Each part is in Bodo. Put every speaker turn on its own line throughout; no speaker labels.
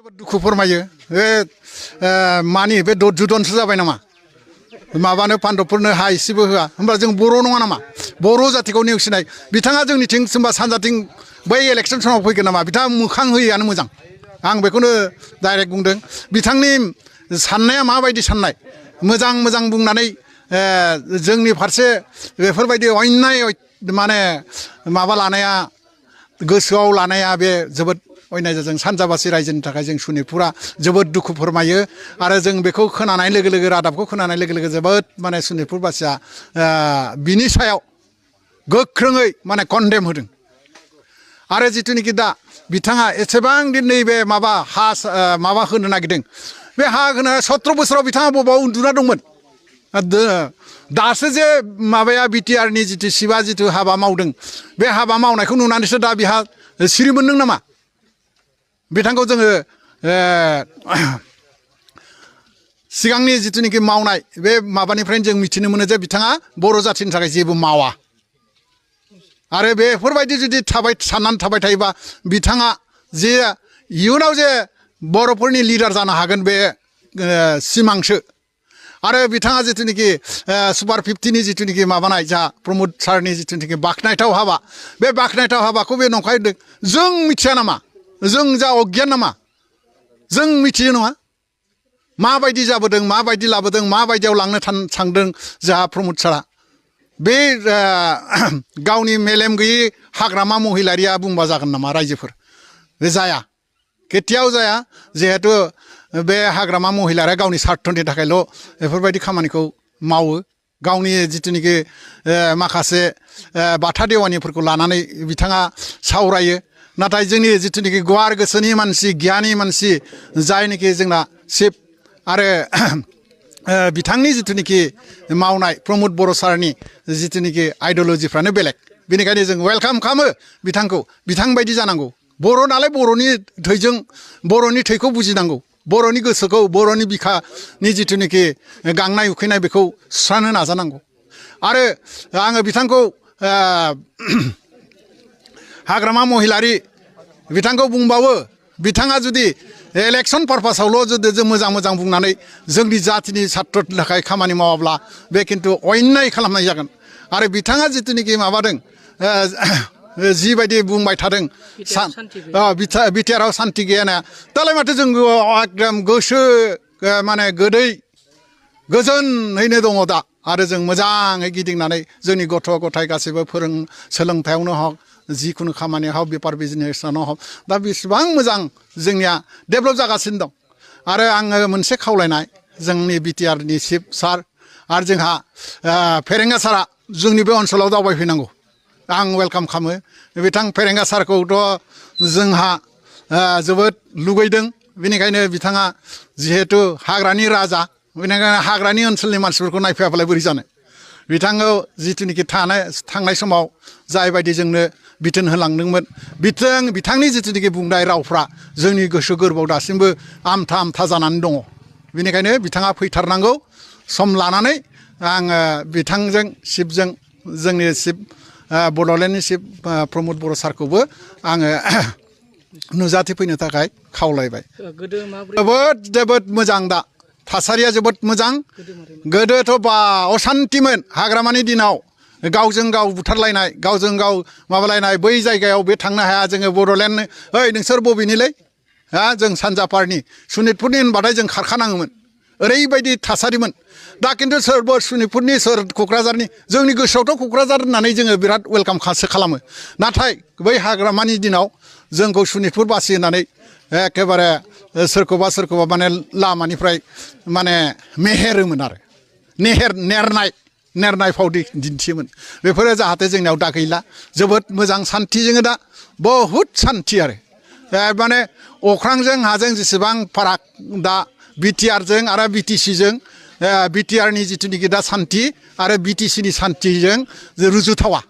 दुखु फोरमायो मानि बे जुदनसो जाबाय नामा माबानो पान्डबफोरनो हा इसेबो होआ होमबा जों बर' नङा नामा बर' जातिखौ नेवसिनाय बिथाङा जोंनिथिं सोरबा सानजाथिं बै इलेक्सन समाव फैगोन नामा बिथाङा मोखां होयैआनो मोजां आं बेखौनो डाइरेक्ट बुंदों बिथांनि साननाया माबायदि साननाय मोजां मोजां बुंनानै जोंनि फारसे बेफोरबायदि अन्याय माने माबा लानाया गोसोआव लानाया बे जोबोद अन्याय जादों सानजाबासि रायजोनि थाखाय जों सनितपुरा जोबोद दुखु फोरमायो आरो जों बेखौ खोनानाय लोगो लोगो रादाबखौ खोनानाय लोगो लोगो जोबोद माने सनितपुरबासिया बिनि सायाव गोख्रोङै माने कन्डेम होदों आरो जिथुनिखि दा बिथाङा एसेबां दिन नैबे माबा हा माबा होनो नागिरदों बे हा होनो 17 बोसोराव बिथाङा बबाव उन्दुना दंमोन दासो जे माबाया बिटिआरनि जितु सिबा जितु हाबा मावदों बे हाबा मावनायखौ नुनानैसो दा बिहा सिरि मोनदों नामा बिथांखौ जोङो सिगांनि जिथुनिखि मावनाय बे माबानिफ्रायनो जों मिथिनो मोनो जे बिथाङा बर' जाथिनि थाखाय जेबो मावा आरो बेफोरबायदि जुदि साननानै थाबाय थायोबा बिथाङा जे इयुनाव जे बर'फोरनि लिडार जानो हागोन बे सिमांसो आरो बिथाङा जिथुनिखि सुपार 50 नि जिथुनिखि माबानाय जा प्रमोद सारनि जिथुनिखि बाखनायथाव हाबा बे बाखनायथाव हाबाखौ बे नंखाय जों मिथिया नामा जों जा अगियान नामा जों मिथियो नङा माबायदि जाबोदों माबायदि लाबोदों माबायदियाव लांनो थांदों जोंहा प्रमोद सारा बे गावनि मेलेम गैयै हाग्रामा महिलारिया बुंबा जागोन नामा रायजोफोर बे जाया केथियाव जाया जिहेतु बे हाग्रामा महिलारिया गावनि स्वार्थनि थाखायल' बेफोरबायदि खामानिखौ मावो गावनि जिथुनिखि माखासे बाथा देवानिफोरखौ लानानै बिथाङा सावरायो नाथाय जोंनि जिथुनिखि गुवार गोसोनि मानसि गियानि मानसि जायनिखि जोंना चिफ आरो बिथांनि जिथुनिखि मावनाय प्रमोद बर' सारनि जिथुनिखि आइडिय'लजिफ्रानो बेलेग बेनिखायनो जों वेलकाम खालामो बिथांखौ बिथां बायदि जानांगौ बर' नालाय बर'नि थैजों बर'नि थैखौ बुजिनांगौ बर'नि गोसोखौ बर'नि बिखानि जिथुनिखि गांनाय उखैनाय बेखौ सुस्रांनो नाजानांगौ आरो आङो बिथांखौ हाग्रामा महिलारि बिथांखौ बुंबावो बिथाङा जुदि इलेक्सन पारपासावल' जुदि जों मोजां मोजां बुंनानै जोंनि जातिनि सात्रनि थाखाय खामानि मावाब्ला बे खिन्थु अन्याय खालामनाय जागोन आरो बिथाङा जिथुनिखि माबादों जिबायदि बुंबाय थादों बिटिआरआव सान्थि गैयाना दालाय माथो जों एकदम गोसो माने गोदै गोजोनैनो दङ दा आरो जों मोजाङै गिदिंनानै जोंनि गथ' गथाय गासैबो सोलोंथायावनो हक जिखुनु खामानियाव हक बेफार बिजनेसावनो हक दा बेसेबां मोजां जोंनिया डेभेलप जागासिनो दं आरो आङो मोनसे खावलायनाय जोंनि बिटिआरनि चिफ सार आरो जोंहा फेरेंगा सारा जोंनि बे ओनसोलाव दावबायफैनांगौ आं वेलकाम खालामो बिथां फेरेंगा सारखौथ' जोंहा जोबोद लुगैदों बेनिखायनो बिथाङा जिहेतु हाग्रानि राजा बेनिखायनो हाग्रानि ओनसोलनि मानसिफोरखौ नायफैयाबालाय बोरै जानो बिथांखौ जिथुनिखि थांनाय समाव जायबायदि जोंनो बिथोन होलांदोंमोन बिथांनि जिथुनिखि बुंनाय रावफ्रा जोंनि गोसो गोरबोआव दासिमबो आमथा आमथा जानानै दङ बेनिखायनो बिथाङा फैथारनांगौ सम लानानै आङो बिथांजों चिफजों जोंनि चिफ बड'लेण्डनि चिफ प्रमोद बर' सारखौबो आङो नुजाथि फैनो थाखाय खावलायबाय जोबोद मोजां दा थासारिया जोबोद मोजां गोदोथ' बा असान्तिमोन हाग्रामानि दिनाव गावजों गाव बुथारलायनाय गावजों गाव माबालायनाय बै जायगायाव बे थांनो हाया जोङो बड'लेण्ड ओइ नोंसोर बबेनिलै जों सानजापारनि सनितपुरनि होनबाथाय जों खारखानाङोमोन ओरैबायदि थासारिमोन दा खिन्थु सोरबा सनितपुरनि सोर क'क्राझारनि जोंनि गोसोआवथ' क'क्राझार होननानै जोङो बिराद वेलकाम खालामो नाथाय बै हाग्रामानि दिनाव जोंखौ सनितपुरबासि होननानै एखेबारे सोरखौबा माने लामानिफ्राय माने मेहेरोमोन आरो नेरनाय फाव दिन्थियोमोन बेफोरो जाहाथे जोंनियाव दा गैला जोबोद मोजां सान्थि जोङो दा बहुद सान्थि आरो माने अख्रांजों हाजों जेसेबां फाराग दा बिटिआरजों आरो बिटिसिजों बिटिआरनि जिथुनिखि दा सान्थि आरो बिटिसिनि सान्थिजों रुजुथावा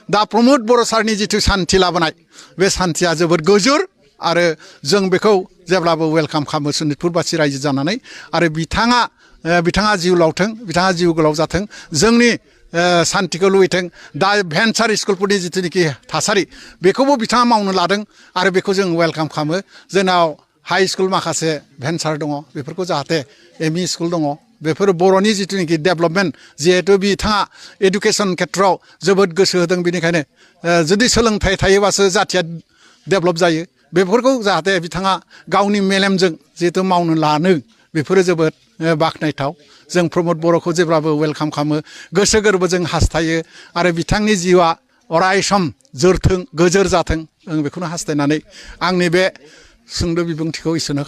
दा प्रमोद बर' सारनि जिथु सान्थि लाबोनाय बे सान्थिया जोबोद गोजोर आरो जों बेखौ जेब्लाबो वेलकाम खालामो सनितपुरबासि रायजो जानानै आरो बिथाङा जिउ लावथों बिथाङा जिउ गोलाव जाथों जोंनि सान्थिखौ लुबैथों दा भेन्सार स्कुलफोरनि जिथुनिखि थासारि बेखौबो बिथाङा मावनो लादों आरो बेखौ जों वेलकाम खालामो जोंनाव हाई स्कुल माखासे भेन्सार दङ बेफोरखौ जाहाथे एमइ स्कुल दङ बेफोर बर'नि जिथुनाखि डेभेलपमेन्ट जिहेतु बिथाङा एडुकेसन खेथ्रआव जोबोद गोसो होदों बेनिखायनो जुदि सोलोंथाइ थायोबासो जाथिया डेभेलप जायो बेफोरखौ जाहाथे बिथाङा गावनि मेलेमजों जिहेतु मावनो लानो बेफोरो जोबोद बाख्नायथाव जों प्रमद बर'खौ जेब्लाबो वेलकाम खालामो गोसो गोरबोजों हास्थायो आरो बिथांनि जिउआ अराय सम जोरथों गोजोर जाथों आं बेखौनो हास्थायनानै आंनि बे सुंद' बिबुंथिखौ इसोरनो